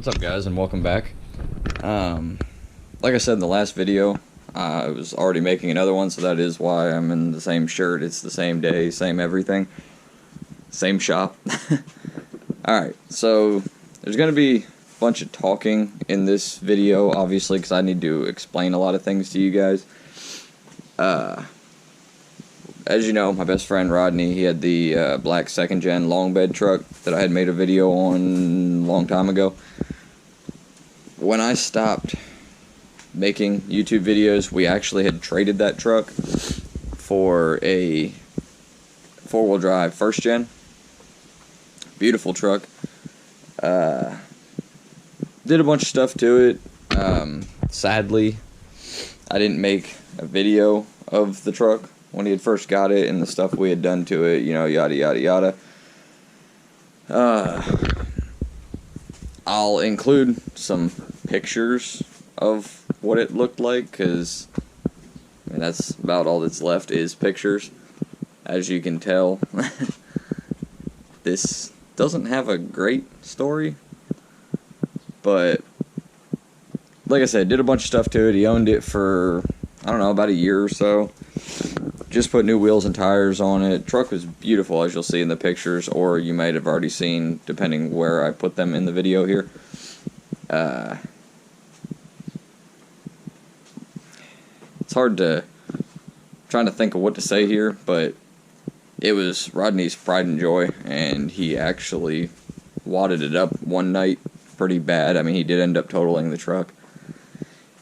What's up, guys, and welcome back. Like I said in the last video, I was already making another one, so that is why I'm in the same shirt. It's the same day, same everything, same shop. Alright, so there's going to be a bunch of talking in this video, obviously, because I need to explain a lot of things to you guys. As you know, my best friend Rodney, he had the black second-gen long bed truck that I had made a video on a long time ago. When I stopped making YouTube videos, we actually had traded that truck for a four-wheel drive first gen. Beautiful truck. Did a bunch of stuff to it. Sadly, I didn't make a video of the truck when he had first got it and the stuff we had done to it, you know, yada yada yada. I'll include some pictures of what it looked like, because I mean, that's about all that's left is pictures. As you can tell, this doesn't have a great story, but like I said, did a bunch of stuff to it. He owned it for, I don't know, about a year or so. Just put new wheels and tires on it. Truck was beautiful, as you'll see in the pictures, or you might have already seen, depending where I put them in the video here. It's hard to, trying to think of what to say here, but it was Rodney's pride and joy, and he actually wadded it up one night pretty bad. I mean, he did end up totaling the truck.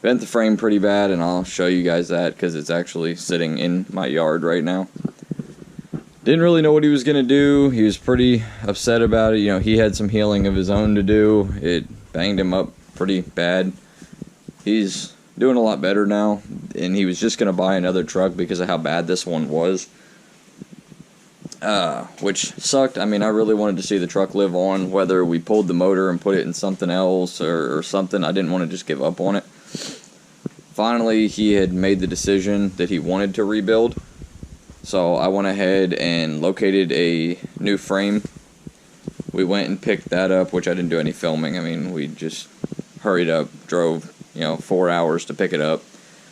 Bent the frame pretty bad, and I'll show you guys that because it's actually sitting in my yard right now. Didn't really know what he was going to do. He was pretty upset about it. You know, he had some healing of his own to do. It banged him up pretty bad. He's doing a lot better now, and he was just going to buy another truck because of how bad this one was. Which sucked. I mean, I really wanted to see the truck live on, whether we pulled the motor and put it in something else or something. I didn't want to just give up on it. Finally, he had made the decision that he wanted to rebuild, so I went ahead and located a new frame. We went and picked that up, which I didn't do any filming. I mean, we just hurried up, drove, 4 hours to pick it up.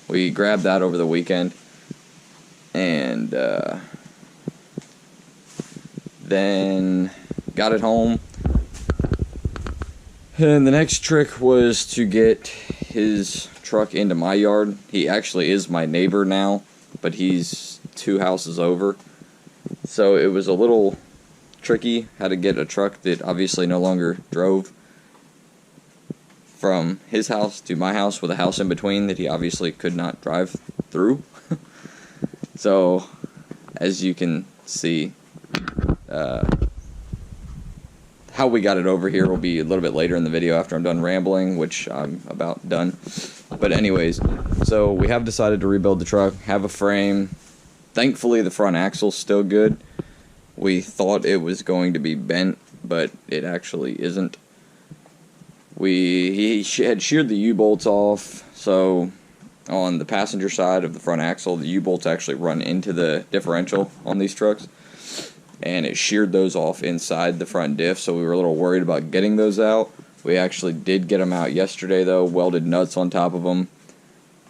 We grabbed that over the weekend, and then got it home. And the next trick was to get his truck into my yard. He actually is my neighbor now, but he's 2 houses over. So it was a little tricky how to get a truck that obviously no longer drove from his house to my house with a house in between that he obviously could not drive through. So, as you can see, how we got it over here will be a little bit later in the video after I'm done rambling, which I'm about done. But anyways, so we have decided to rebuild the truck, have a frame. Thankfully, the front axle's still good. We thought it was going to be bent, but it actually isn't. He had sheared the U-bolts off, so on the passenger side of the front axle, the U-bolts actually run into the differential on these trucks, and it sheared those off inside the front diff, so we were a little worried about getting those out. We actually did get them out yesterday, though, welded nuts on top of them,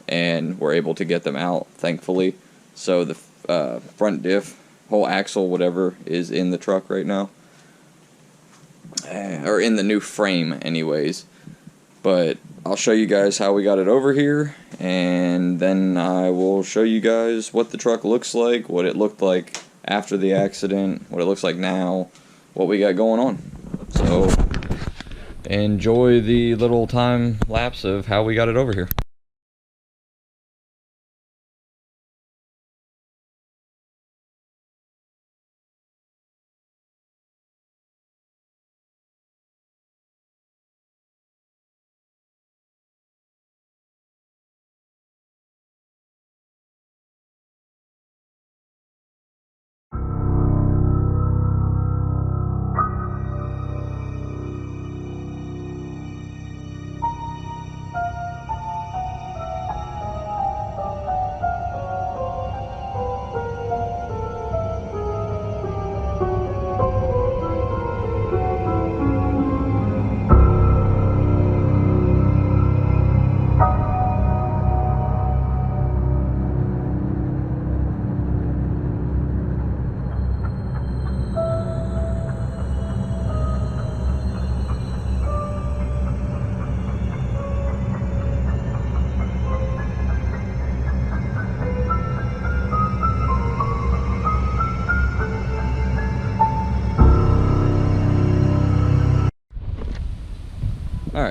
and were able to get them out, thankfully. So the front diff, whole axle, whatever, is in the truck right now. Or in the new frame, anyways. But I'll show you guys how we got it over here, and then I will show you guys what the truck looks like, what it looked like after the accident, what it looks like now, what we got going on. So enjoy the little time lapse of how we got it over here.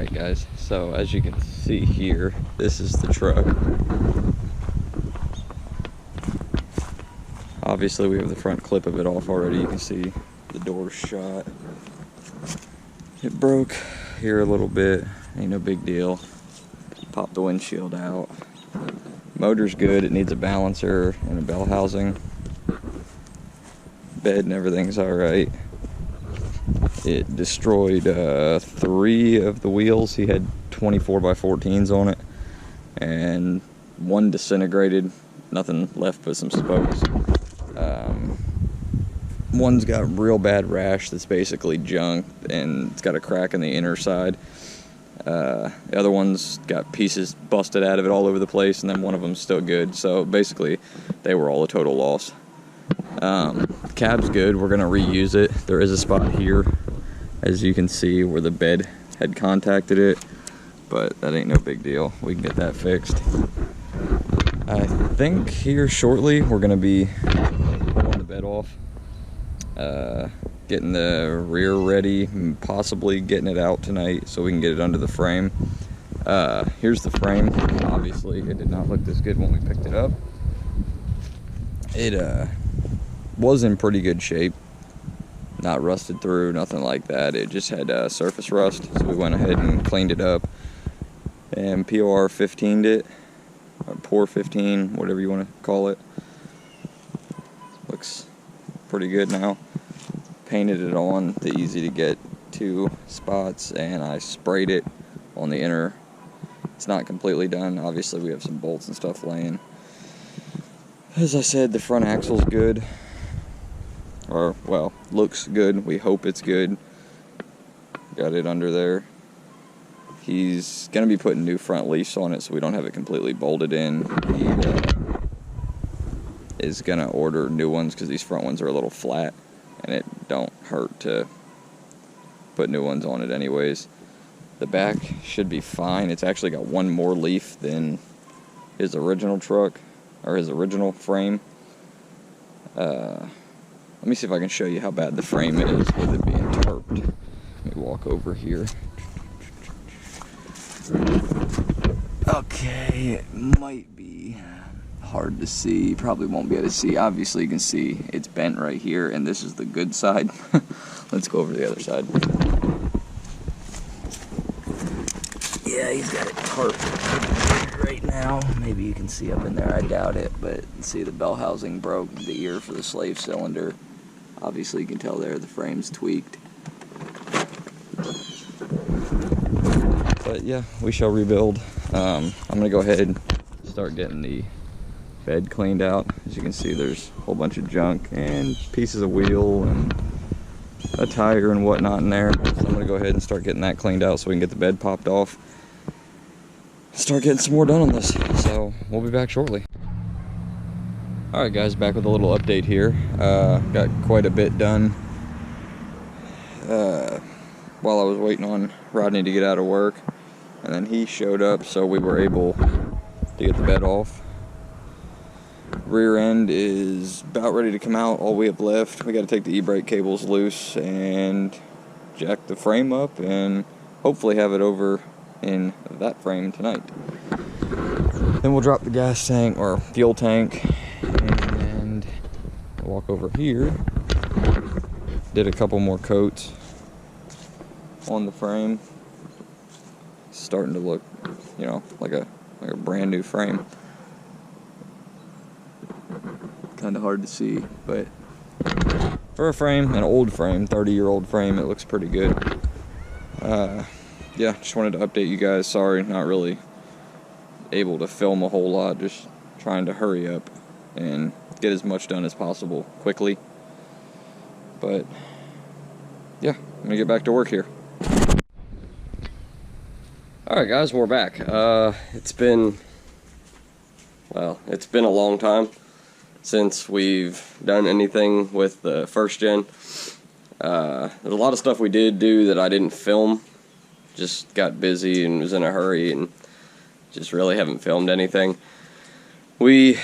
Alright guys, so as you can see here, this is the truck. Obviously we have the front clip of it off already. You can see the door's shot. It broke here a little bit, ain't no big deal. Popped the windshield out. Motor's good, it needs a balancer and a bell housing. Bed and everything's alright. It destroyed 3 of the wheels. He had 24x14s on it, and 1 disintegrated, nothing left but some spokes. One's got real bad rash that's basically junk, and it's got a crack in the inner side. The other one's got pieces busted out of it all over the place, and then one of them's still good. So basically, they were all a total loss. Cab's good. We're gonna reuse it. There is a spot here, as you can see, where the bed had contacted it, but that ain't no big deal. We can get that fixed. I think here shortly we're gonna be pulling the bed off, getting the rear ready, and possibly getting it out tonight so we can get it under the frame. Here's the frame. Obviously it did not look this good when we picked it up. It was in pretty good shape, not rusted through, nothing like that. It just had surface rust, so we went ahead and cleaned it up and POR 15'd it, or POR 15, whatever you want to call it. Looks pretty good now. Painted it on the easy to get to spots, and I sprayed it on the inner. It's not completely done. Obviously we have some bolts and stuff laying. As I said, the front axle's good. Or, well, looks good. We hope it's good. Got it under there. He's going to be putting new front leaves on it so we don't have it completely bolted in. He is going to order new ones because these front ones are a little flat, and it don't hurt to put new ones on it anyways. The back should be fine. It's actually got 1 more leaf than his original truck, or his original frame. Let me see if I can show you how bad the frame is with it being tarped. Let me walk over here. Okay, it might be hard to see. You probably won't be able to see. Obviously you can see it's bent right here, and this is the good side. Let's go over to the other side. Yeah, he's got it tarped right now. Maybe you can see up in there, I doubt it, but see the bell housing broke, the ear for the slave cylinder. Obviously you can tell there the frame's tweaked. But yeah, we shall rebuild. I'm gonna go ahead and start getting the bed cleaned out. As you can see, there's a whole bunch of junk and pieces of wheel and a tire and whatnot in there. So I'm gonna go ahead and start getting that cleaned out so we can get the bed popped off. Start getting some more done on this. So we'll be back shortly. Alright guys, back with a little update here. Got quite a bit done while I was waiting on Rodney to get out of work, and then he showed up, so we were able to get the bed off. Rear end is about ready to come out. All we have left, we got to take the e-brake cables loose and jack the frame up and hopefully have it over in that frame tonight. Then we'll drop the gas tank or fuel tank and walk over here. Did a couple more coats on the frame. It's starting to look, you know, like a brand new frame. Kind of hard to see, but for a frame, an old frame, 30-year-old frame, it looks pretty good. Yeah, just wanted to update you guys. Sorry, not really able to film a whole lot, just trying to hurry up and get as much done as possible quickly. But yeah, I'm gonna get back to work here. Alright guys, we're back. It's been a long time since we've done anything with the first gen. There's a lot of stuff we did do that I didn't film. Just got busy and was in a hurry and just really haven't filmed anything. We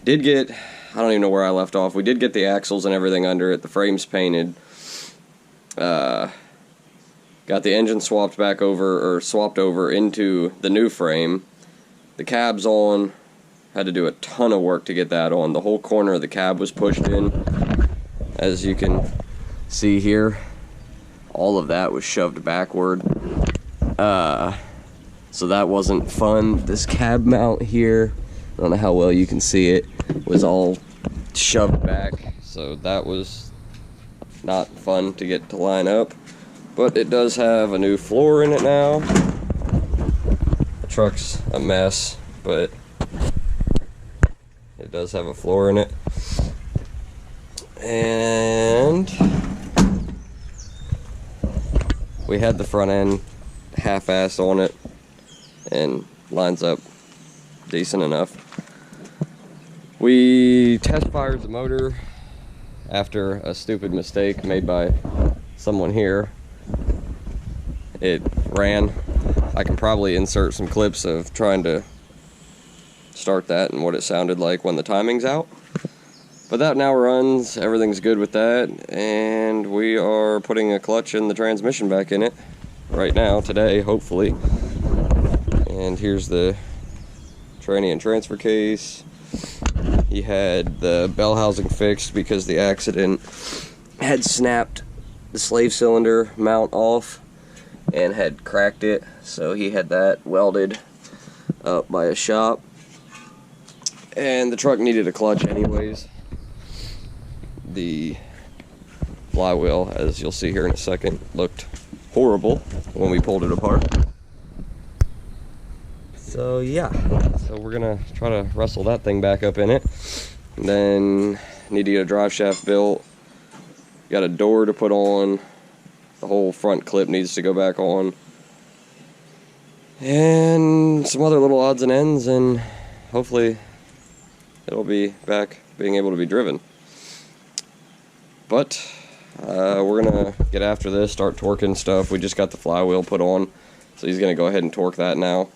did get, I don't even know where I left off, we did get the axles and everything under it. The frame's painted. Got the engine swapped over into the new frame. The cab's on. Had to do a ton of work to get that on. The whole corner of the cab was pushed in. As you can see here, all of that was shoved backward. So that wasn't fun. This cab mount here, I don't know how well you can see it, was all shoved back. So that was not fun to get to line up. But it does have a new floor in it now. The truck's a mess, but it does have a floor in it. And we had the front end half-assed on it and lines up decent enough. We test fired the motor after a stupid mistake made by someone here. It ran. I can probably insert some clips of trying to start that and what it sounded like when the timing's out. But that now runs, everything's good with that, and we are putting a clutch and the transmission back in it right now, today, hopefully. And here's the tranny and transfer case. He had the bell housing fixed because the accident had snapped the slave cylinder mount off and had cracked it, so he had that welded up by a shop. And the truck needed a clutch anyways. The flywheel, as you'll see here in a second, looked horrible when we pulled it apart. So yeah, so we're gonna try to wrestle that thing back up in it. And then need to get a drive shaft built. Got a door to put on. The whole front clip needs to go back on. And some other little odds and ends, and hopefully it'll be back being able to be driven. But we're gonna get after this, start torquing stuff. We just got the flywheel put on, so he's gonna go ahead and torque that now.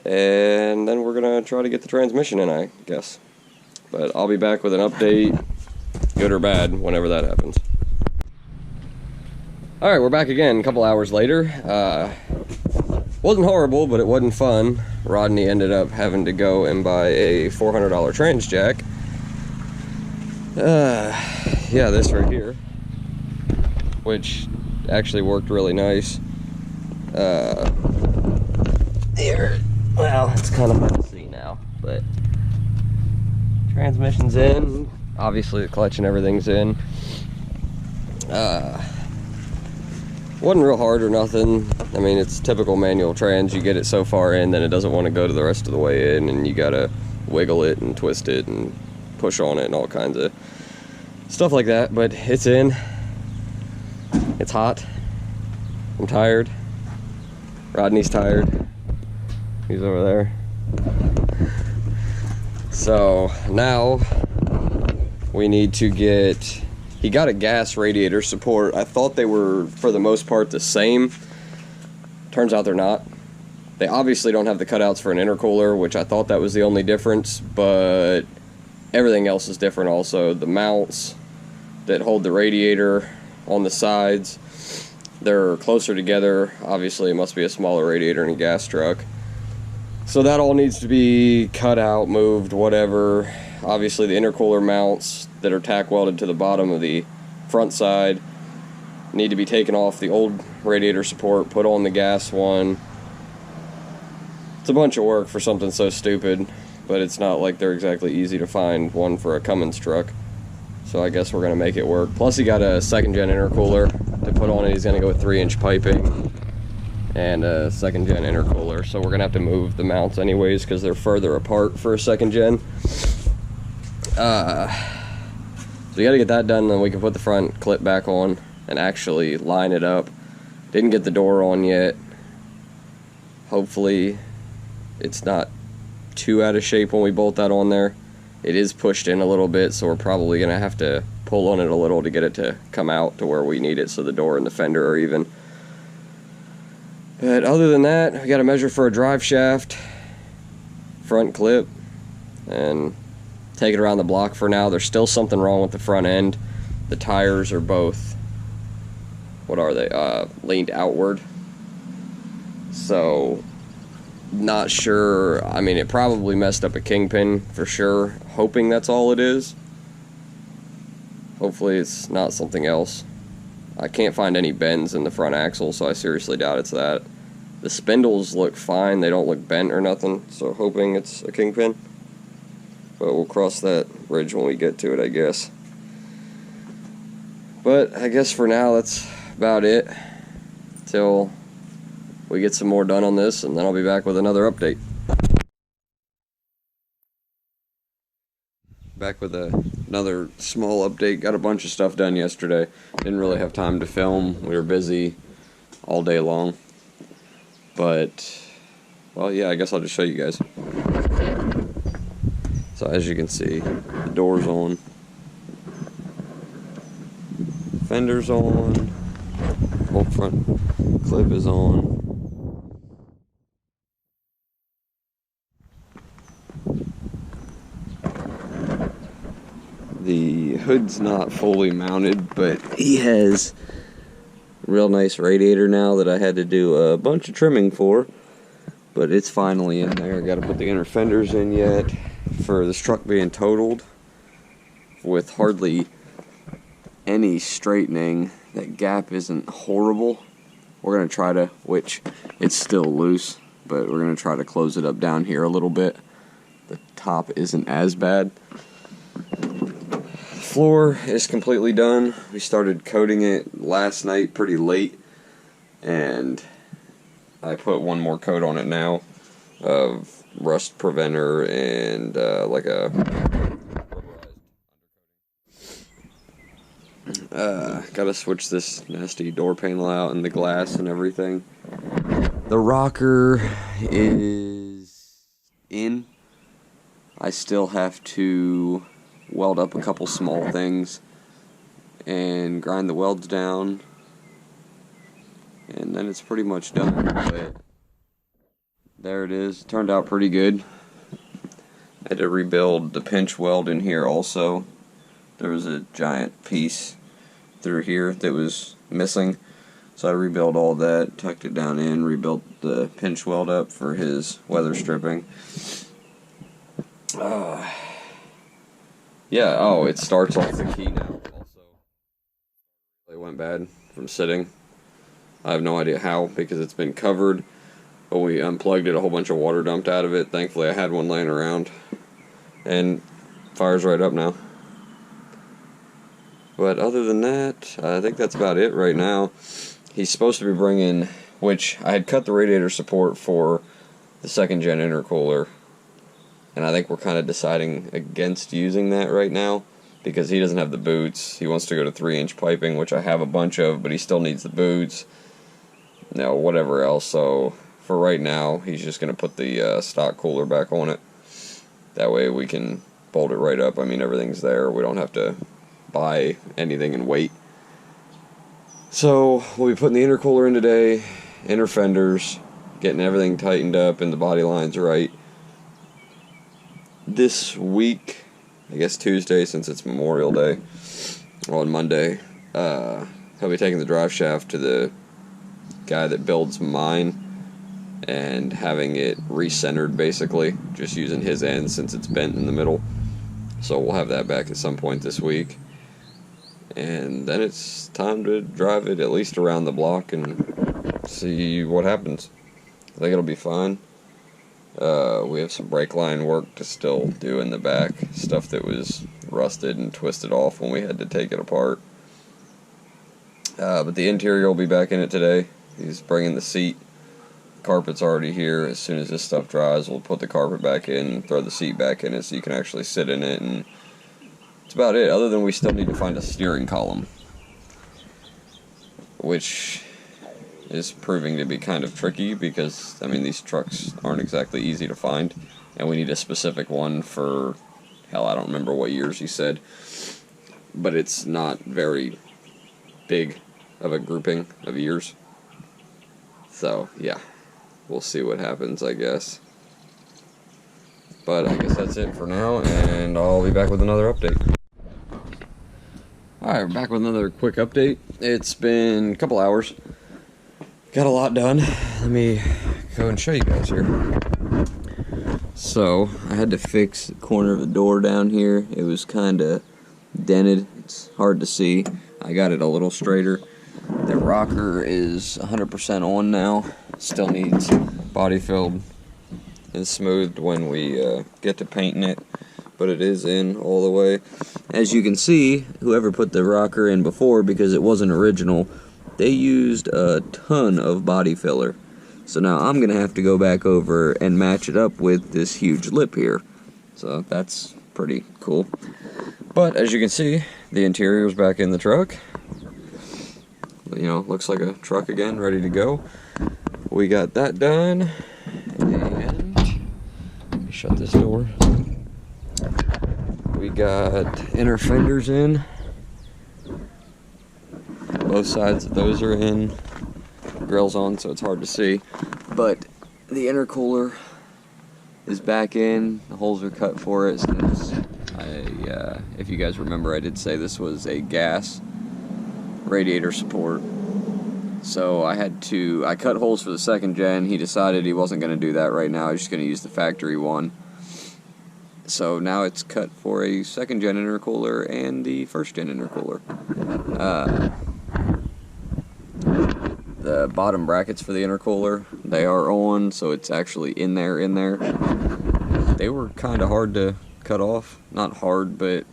And then we're gonna try to get the transmission in, I guess. But I'll be back with an update, good or bad, whenever that happens. Alright, we're back again a couple hours later. Wasn't horrible, but it wasn't fun. Rodney ended up having to go and buy a $400 trans jack. Yeah, this right here, which actually worked really nice. Here, well, it's kind of hard to see now, but transmission's in. Obviously, the clutch and everything's in. Wasn't real hard or nothing. I mean, it's typical manual trans. You get it so far in, then it doesn't want to go to the rest of the way in, and you gotta wiggle it and twist it and push on it and all kinds of stuff like that. But it's in. It's hot. I'm tired. Rodney's tired. He's over there. So now we need to get, he got a gas radiator support. I thought they were for the most part the same. Turns out they're not. They obviously don't have the cutouts for an intercooler, which I thought that was the only difference, but everything else is different also. The mounts that hold the radiator on the sides, they're closer together. Obviously it must be a smaller radiator in a gas truck. So that all needs to be cut out, moved, whatever. Obviously the intercooler mounts that are tack welded to the bottom of the front side need to be taken off the old radiator support, put on the gas one. It's a bunch of work for something so stupid, but it's not like they're exactly easy to find one for a Cummins truck. So I guess we're gonna make it work. Plus he got a second gen intercooler to put on it. He's gonna go with 3-inch piping and a second gen intercooler. So we're gonna have to move the mounts anyways because they're further apart for a second gen. So we gotta get that done, then we can put the front clip back on and actually line it up. Didn't get the door on yet. Hopefully it's not too out of shape when we bolt that on there. It is pushed in a little bit, so we're probably gonna have to pull on it a little to get it to come out to where we need it so the door and the fender are even. But other than that, we gotta measure for a drive shaft, front clip, and take it around the block for now. There's still something wrong with the front end. The tires are both what are they? Leaned outward. So, not sure. I mean, it probably messed up a kingpin for sure. Hoping that's all it is. Hopefully it's not something else. I can't find any bends in the front axle, so I seriously doubt it's that. The spindles look fine. They don't look bent or nothing, so hoping it's a kingpin. But we'll cross that bridge when we get to it, I guess. But I guess for now, that's about it. Till we get some more done on this, and then I'll be back with another update. Back with another small update. Got a bunch of stuff done yesterday. Didn't really have time to film. We were busy all day long. But, well, yeah, I guess I'll just show you guys. So as you can see, the door's on. Fender's on. Whole front clip is on. The hood's not fully mounted, but he has a real nice radiator now that I had to do a bunch of trimming for. But it's finally in there. Got to put the inner fenders in yet. For this truck being totaled with hardly any straightening, that gap isn't horrible. We're going to try to, which it's still loose, but we're going to try to close it up down here a little bit. The top isn't as bad. Floor is completely done. We started coating it last night pretty late, and I put one more coat on it now of rust preventer and like a gotta switch this nasty door panel out and the glass and everything. The rocker is in. I still have to weld up a couple small things and grind the welds down, and then it's pretty much done. But there it is. Turned out pretty good. I had to rebuild the pinch weld in here also. There was a giant piece through here that was missing, so I rebuilt all that, tucked it down in, rebuilt the pinch weld up for his weather stripping. Yeah, oh, it starts off the key now also. It went bad from sitting. I have no idea how, because it's been covered. But we unplugged it, a whole bunch of water dumped out of it. Thankfully I had one laying around. And fire's right up now. But other than that, I think that's about it right now. He's supposed to be bringing, which I had cut the radiator support for the second gen intercooler. And I think we're kind of deciding against using that right now, because he doesn't have the boots. He wants to go to 3-inch piping, which I have a bunch of, but he still needs the boots. No, whatever else. So for right now, he's just going to put the stock cooler back on it. That way we can bolt it right up. I mean, everything's there. We don't have to buy anything and wait. So we'll be putting the intercooler in today, inner fenders, getting everything tightened up and the body lines right. This week, I guess Tuesday, since it's Memorial Day, on Monday, he'll be taking the drive shaft to the guy that builds mine and having it recentered, basically, just using his end since it's bent in the middle. So we'll have that back at some point this week, and then it's time to drive it at least around the block and see what happens. I think it'll be fine. We have some brake line work to still do in the back, stuff that was rusted and twisted off when we had to take it apart. But the interior will be back in it today. He's bringing the seat. The carpet's already here. As soon as this stuff dries, we'll put the carpet back in, throw the seat back in it so you can actually sit in it, and that's about it, other than we still need to find a steering column, which is proving to be kind of tricky because, I mean, these trucks aren't exactly easy to find, and we need a specific one for, hell, I don't remember what years he said, but it's not very big of a grouping of years. So, yeah, we'll see what happens, I guess. But I guess that's it for now, and I'll be back with another update. Alright, we're back with another quick update. It's been a couple hours. Got a lot done. Let me go and show you guys here. So, I had to fix the corner of the door down here. It was kind of dented. It's hard to see. I got it a little straighter. The rocker is 100% on now. Still needs body filled and smoothed when we get to painting it. But it is in all the way. As you can see, whoever put the rocker in before, because it wasn't original, they used a ton of body filler. So now I'm going to have to go back over and match it up with this huge lip here. So that's pretty cool. But as you can see, the interior is back in the truck. You know, looks like a truck again, ready to go. We got that done. And let me shut this door. We got inner fenders in. Both sides of those are in. Grill's on, so it's hard to see. But the intercooler is back in. The holes are cut for it. Since if you guys remember, I did say this was a gas radiator support. So I cut holes for the second gen. He decided he wasn't going to do that right now. He's just going to use the factory one. So now it's cut for a second gen intercooler and the first gen intercooler. The bottom brackets for the intercooler, they are on, so it's actually in there. They were kind of hard to cut off. Not hard, but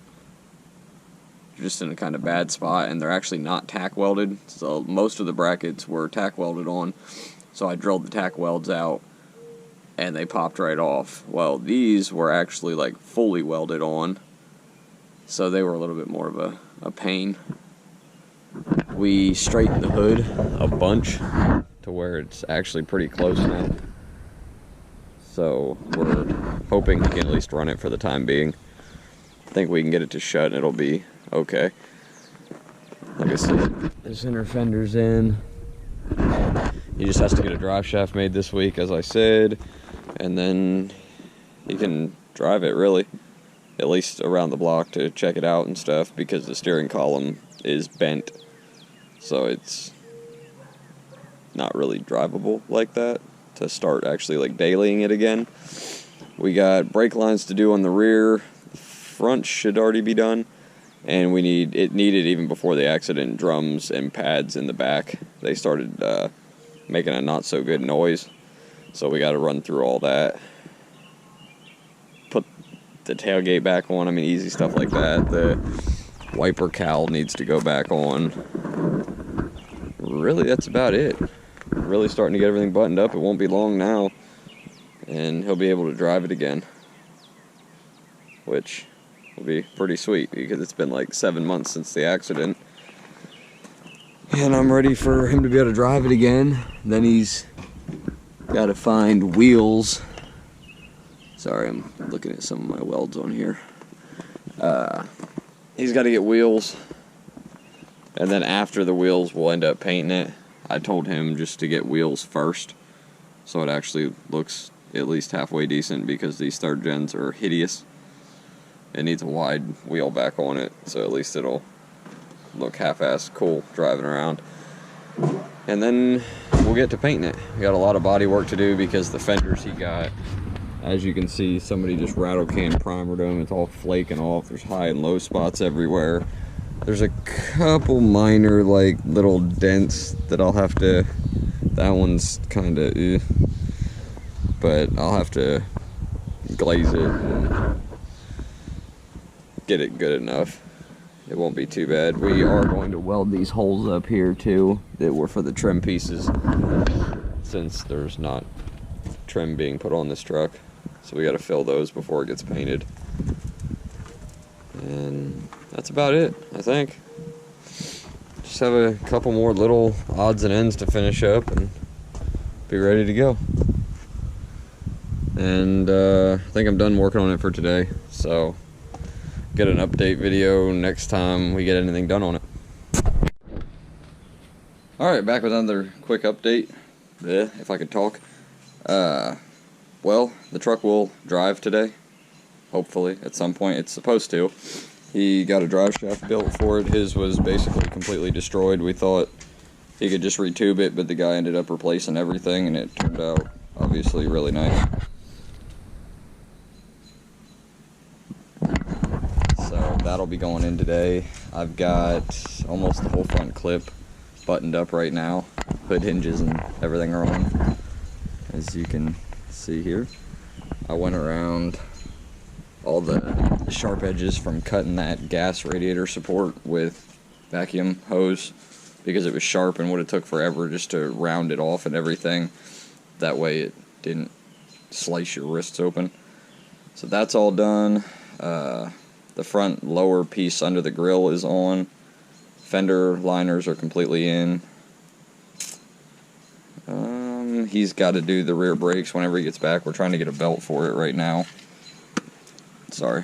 just in a kind of bad spot, and they're actually not tack welded. So most of the brackets were tack welded on. So I drilled the tack welds out, and they popped right off. Well, these were actually like fully welded on, so they were a little bit more of a pain. We straightened the hood a bunch to where it's actually pretty close now. So we're hoping we can at least run it for the time being. I think we can get it to shut and it'll be okay. Like I said, this inner fender's in. He just has to get a drive shaft made this week, as I said, and then he can drive it, really, at least around the block to check it out and stuff, because the steering column is bent, so it's not really drivable like that to start actually like dailying it again. We got brake lines to do on the rear. The front should already be done, and it needed even before the accident, drums and pads in the back. They started making a not so good noise, so we got to run through all that. Put the tailgate back on. I mean, easy stuff like that. The wiper cowl needs to go back on. Really, that's about it. Really starting to get everything buttoned up. It won't be long now, and he'll be able to drive it again, which will be pretty sweet, because it's been like 7 months since the accident. And I'm ready for him to be able to drive it again. Then he's got to find wheels. Sorry, I'm looking at some of my welds on here. He's got to get wheels. And then after the wheels, we'll end up painting it. I told him just to get wheels first, so it actually looks at least halfway decent, because these third gens are hideous. It needs a wide wheel back on it, so at least it'll look half-assed cool driving around. And then we'll get to painting it. We got a lot of body work to do, because the fenders he got, as you can see, somebody just rattle can primered them. It's all flaking off. There's high and low spots everywhere. There's a couple minor like little dents that I'll have to, that one's kind of but I'll have to glaze it and get it good enough. It won't be too bad. We are going to weld these holes up here too that were for the trim pieces, since there's not trim being put on this truck. So we got to fill those before it gets painted. And that's about it, I think. Just have a couple more little odds and ends to finish up and be ready to go. And I think I'm done working on it for today. So get an update video next time we get anything done on it. Alright, back with another quick update. If I could talk. Well, the truck will drive today. Hopefully, at some point. It's supposed to. He got a drive shaft built for it. His was basically completely destroyed. We thought he could just retube it, but the guy ended up replacing everything, and it turned out obviously really nice. So that'll be going in today. I've got almost the whole front clip buttoned up right now. Hood hinges and everything are on, as you can see here. I went around all the sharp edges from cutting that gas radiator support with vacuum hose because it was sharp and would have took forever just to round it off and everything. That way it didn't slice your wrists open. So that's all done. The front lower piece under the grill is on. Fender liners are completely in. He's got to do the rear brakes whenever he gets back. We're trying to get a belt for it right now. Sorry.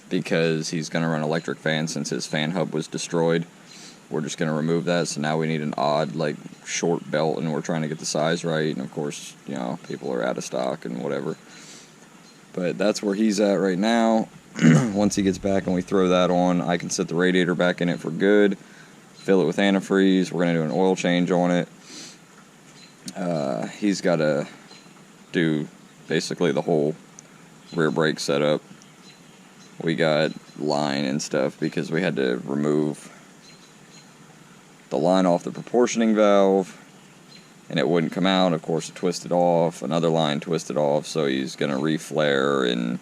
Because he's going to run electric fan since his fan hub was destroyed. We're just going to remove that, so now we need an odd, like, short belt, and we're trying to get the size right, and of course, you know, people are out of stock and whatever. But that's where he's at right now. Once he gets back and we throw that on, I can set the radiator back in it for good, fill it with antifreeze. We're going to do an oil change on it. He's got to do basically the whole rear brake setup. We got line and stuff because we had to remove the line off the proportioning valve, and it wouldn't come out. Of course, it twisted off. Another line twisted off, so he's going to re-flare and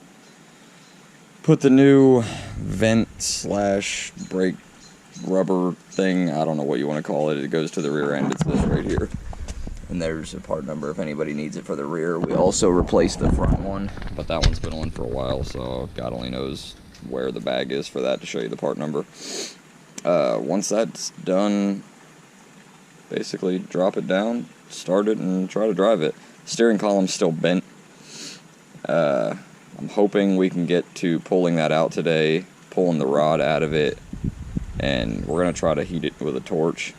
put the new vent / brake rubber thing, I don't know what you want to call it. It goes to the rear end. It's this right here. And there's a part number if anybody needs it for the rear. We also replaced the front one, but that one's been on for a while, so God only knows where the bag is for that to show you the part number. Once that's done, basically drop it down, start it, and try to drive it. Steering column's still bent. I'm hoping we can get to pulling that out today, pulling the rod out of it, and we're going to try to heat it with a torch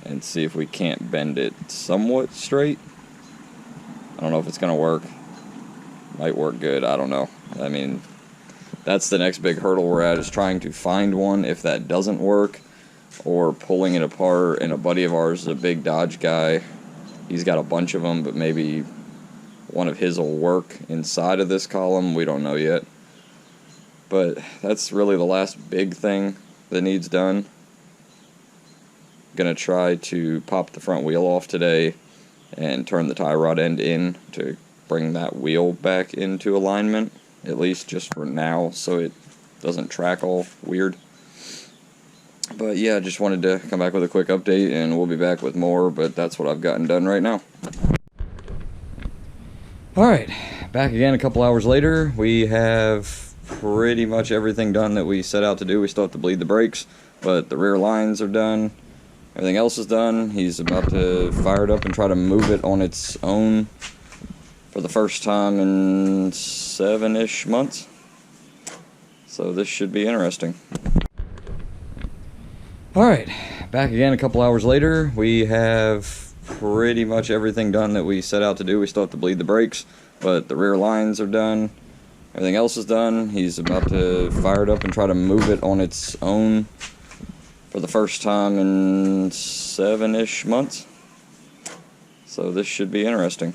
and see if we can't bend it somewhat straight. I don't know if it's going to work. Might work good, I don't know. I mean, that's the next big hurdle we're at, is trying to find one if that doesn't work, or pulling it apart. And a buddy of ours is a big Dodge guy. He's got a bunch of them, but maybe one of his will work inside of this column. We don't know yet. But that's really the last big thing that needs done. Gonna try to pop the front wheel off today and turn the tie rod end in to bring that wheel back into alignment, at least just for now, so it doesn't track all weird. But yeah, just wanted to come back with a quick update, and we'll be back with more, but that's what I've gotten done right now. Alright, back again a couple hours later. We have pretty much everything done that we set out to do. We still have to bleed the brakes, but the rear lines are done. Everything else is done. He's about to fire it up and try to move it on its own for the first time in 7-ish months. So this should be interesting. Alright, back again a couple hours later. We have pretty much everything done that we set out to do. We still have to bleed the brakes, but the rear lines are done. Everything else is done. He's about to fire it up and try to move it on its own for the first time in 7-ish months. So this should be interesting.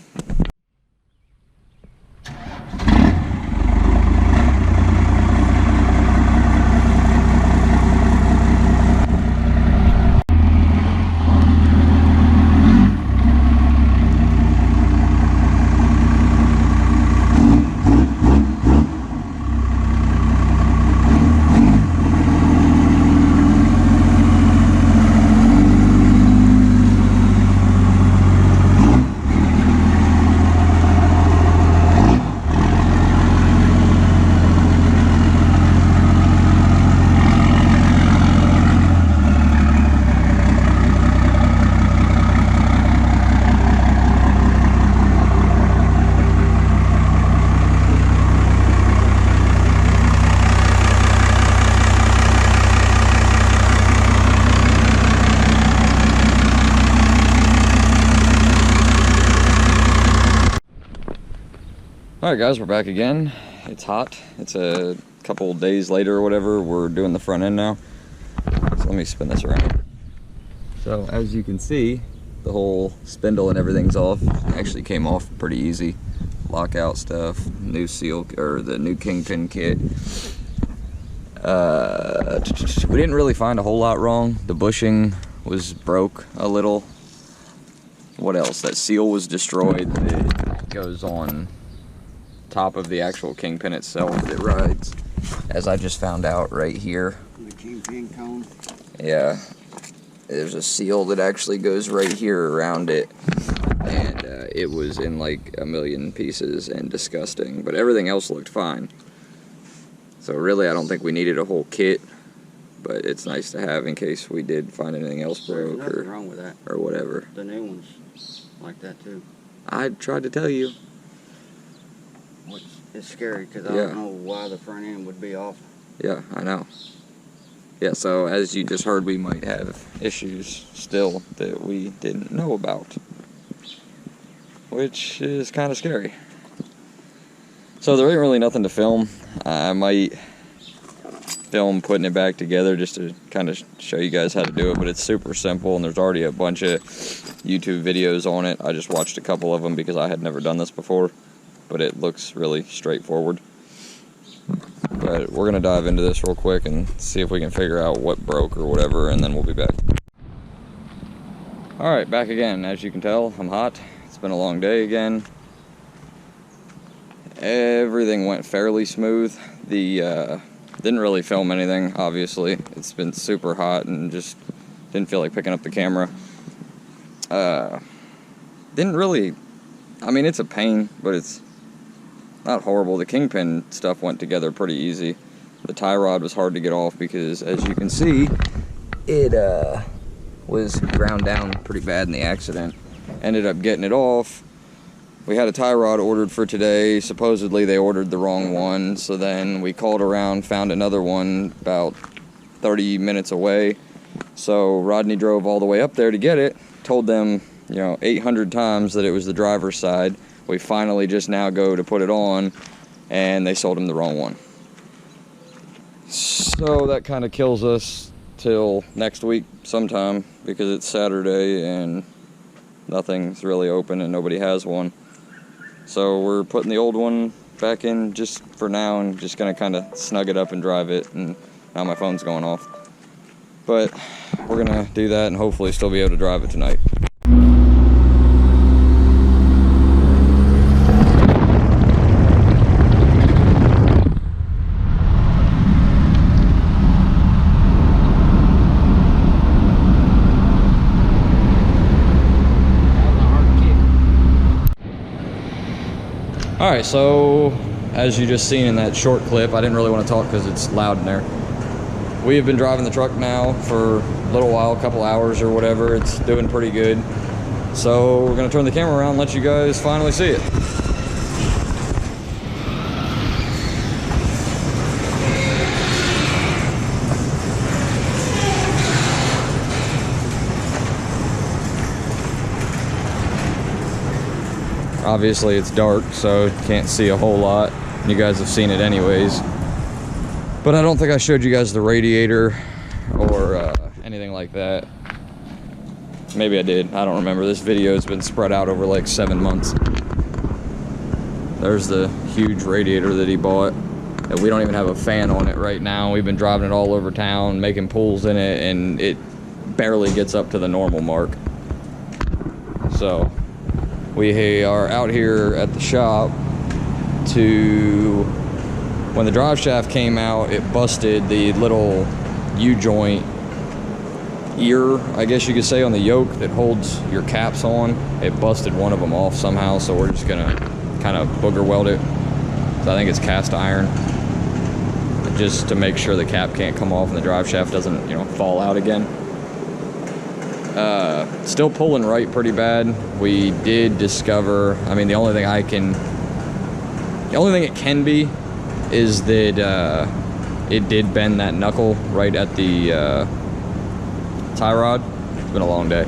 Alright guys, we're back again. It's hot. It's a couple days later or whatever, we're doing the front end now. So let me spin this around. So as you can see, the whole spindle and everything's off. Actually came off pretty easy. Lockout stuff, new seal, or the new kingpin kit. We didn't really find a whole lot wrong. The bushing was broke a little. What else? That seal was destroyed. It goes on top of the actual kingpin itself that rides, as I just found out right here. The kingpin cone. Yeah, there's a seal that actually goes right here around it, and it was in like a million pieces and disgusting, but everything else looked fine. So really, I don't think we needed a whole kit, but it's nice to have in case we did find anything else broke. There's nothing wrong with that. Or whatever. The new ones like that too. I tried to tell you. It's scary because I Yeah. don't know why the front end would be off. Yeah, I know. Yeah, so as you just heard, we might have issues still that we didn't know about, which is kind of scary. So there ain't really nothing to film. I might film putting it back together just to kind of show you guys how to do it, but it's super simple, and there's already a bunch of YouTube videos on it. I just watched a couple of them because I had never done this before, but it looks really straightforward. But we're gonna dive into this real quick and see if we can figure out what broke or whatever, and then we'll be back. Alright, back again. As you can tell, I'm hot. It's been a long day again. Everything went fairly smooth. Didn't really film anything, obviously. It's been super hot and just didn't feel like picking up the camera. Didn't really, I mean, it's a pain, but it's not horrible. The kingpin stuff went together pretty easy. The tie rod was hard to get off because, as you can see, it was ground down pretty bad in the accident. Ended up getting it off. We had a tie rod ordered for today. Supposedly they ordered the wrong one, so then we called around, found another one about 30 minutes away. So Rodney drove all the way up there to get it, told them, 800 times that it was the driver's side. We finally just now go to put it on, and they sold him the wrong one. So that kind of kills us till next week sometime, because it's Saturday and nothing's really open and nobody has one. So we're putting the old one back in just for now and just gonna kind of snug it up and drive it, and now my phone's going off. But we're gonna do that and hopefully still be able to drive it tonight. Alright, so as you just seen in that short clip, I didn't really want to talk because it's loud in there. We have been driving the truck now for a little while, a couple hours or whatever. It's doing pretty good. So we're going to turn the camera around and let you guys finally see it. Obviously it's dark, so you can't see a whole lot. You guys have seen it anyways. But I don't think I showed you guys the radiator or anything like that. Maybe I did, I don't remember. This video has been spread out over like 7 months. There's the huge radiator that he bought. And we don't even have a fan on it right now. We've been driving it all over town, making pulls in it, and it barely gets up to the normal mark. So we are out here at the shop when the drive shaft came out, it busted the little U-joint ear, I guess you could say, on the yoke that holds your caps on. It busted one of them off somehow, so we're just gonna kind of booger weld it. So I think it's cast iron, just to make sure the cap can't come off and the drive shaft doesn't, fall out again. Still pulling right pretty bad. We did discover, the only thing it can be is that it did bend that knuckle right at the tie rod. It's been a long day.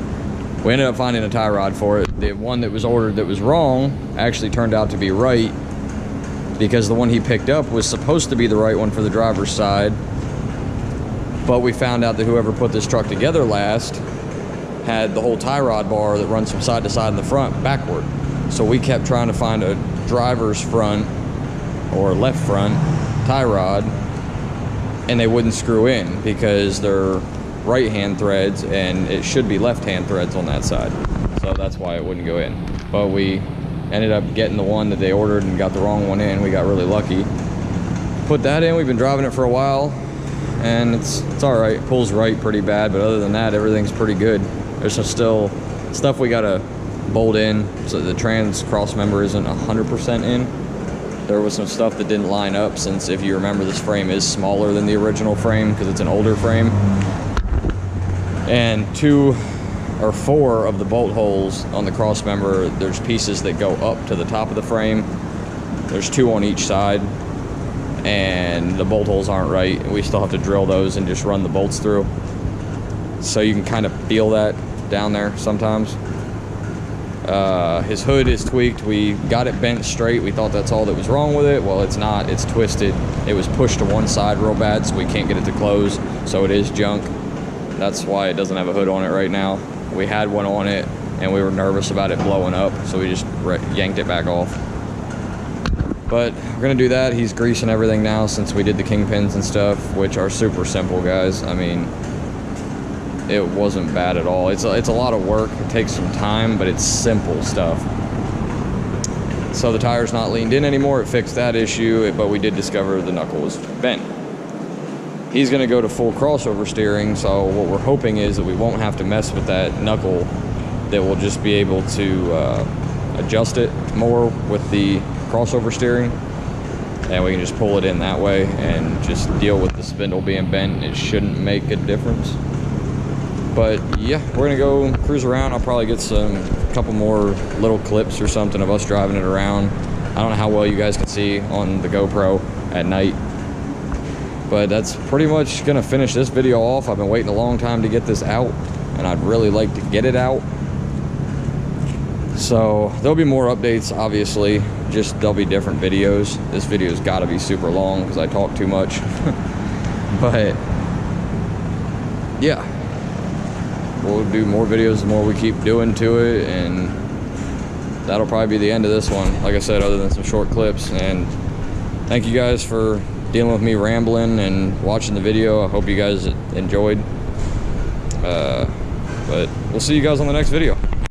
We ended up finding a tie rod for it. The one that was ordered that was wrong actually turned out to be right. because the one he picked up was supposed to be the right one for the driver's side, but we found out that whoever put this truck together last had the whole tie rod bar that runs from side to side in the front backward. So we kept trying to find a driver's front or left front tie rod, and they wouldn't screw in because they're right hand threads and it should be left hand threads on that side. So that's why it wouldn't go in. But we ended up getting the one that they ordered and got the wrong one in. We got really lucky. Put that in. We've been driving it for a while, and it's all right. It pulls right pretty bad, but other than that, everything's pretty good. There's some still stuff we gotta bolt in, so the trans cross member isn't 100% in. There was some stuff that didn't line up, since if you remember, this frame is smaller than the original frame because it's an older frame. And 2 or 4 of the bolt holes on the cross member, there's pieces that go up to the top of the frame. There's 2 on each side, and the bolt holes aren't right. We still have to drill those and just run the bolts through. So you can kind of feel that down there sometimes. His hood is tweaked. We got it bent straight. We thought that's all that was wrong with it. Well, it's not. It's twisted. It was pushed to one side real bad, so we can't get it to close. So it is junk. That's why it doesn't have a hood on it right now. We had one on it, and we were nervous about it blowing up, so we just yanked it back off. But we're gonna do that. He's greasing everything now since we did the kingpins and stuff, which are super simple, guys. I mean, it wasn't bad at all. It's a lot of work. It takes some time, but it's simple stuff. So the tire's not leaned in anymore. It fixed that issue, but we did discover the knuckle was bent. He's going to go to full crossover steering, so what we're hoping is that we won't have to mess with that knuckle, that we'll just be able to adjust it more with the crossover steering, and we can just pull it in that way and just deal with the spindle being bent. It shouldn't make a difference. But yeah, we're gonna go cruise around. I'll probably get a couple more little clips or something of us driving it around. I don't know how well you guys can see on the GoPro at night, but that's pretty much gonna finish this video off. I've been waiting a long time to get this out, and I'd really like to get it out. So there'll be more updates, obviously, just there'll be different videos. This video's gotta be super long because I talk too much. But yeah, we'll do more videos the more we keep doing to it, and that'll probably be the end of this one, like I said, other than some short clips. And thank you guys for dealing with me rambling and watching the video. I hope you guys enjoyed, but we'll see you guys on the next video.